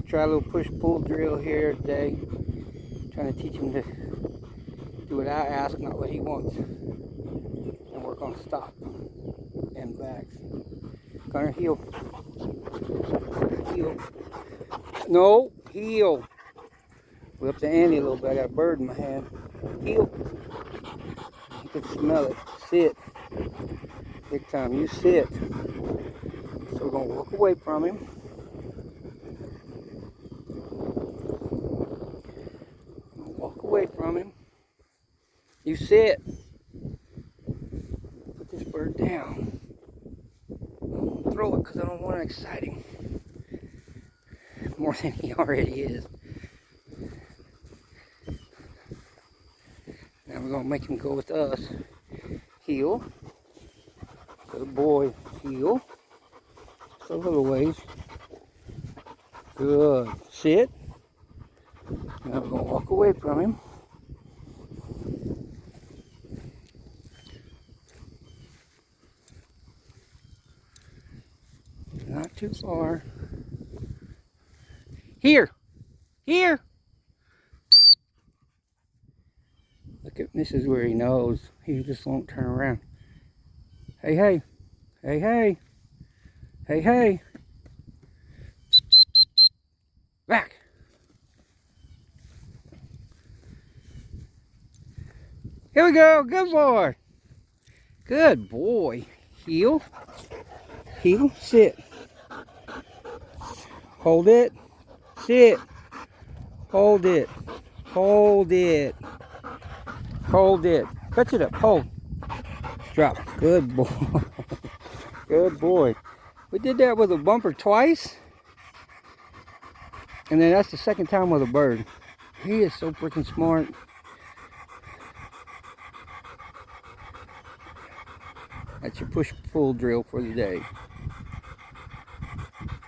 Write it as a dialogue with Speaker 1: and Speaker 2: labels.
Speaker 1: try a little push-pull drill here today. Trying to teach him to do what I ask, not what he wants. And work on stop and backs. Gunner, heel. Heel. No, heel. Whip the ante a little bit. I got a bird in my hand. Heel. You can smell it. Sit. Big time. You sit. So we're going to walk away from him. Walk away from him. You sit. Put this bird down. Don't throw it because I don't want to excite him more than he already is. Now we're going to make him go with us. Heel. Good boy. Heel. Just a little ways. Good. Sit. Now we're going to walk away from him. Not too far. Here. Here. Look at, this is where he knows. He just won't turn around. Hey, hey. Hey, hey. Hey, hey. Back. Here we go. Good boy. Good boy. Heel. Heel. Sit. Hold it. Sit. Hold it. Hold it. Hold it. Touch it up. Hold. Drop. Good boy. Good boy. We did that with a bumper twice. And then that's the second time with a bird. He is so freaking smart. That's your push-pull drill for the day.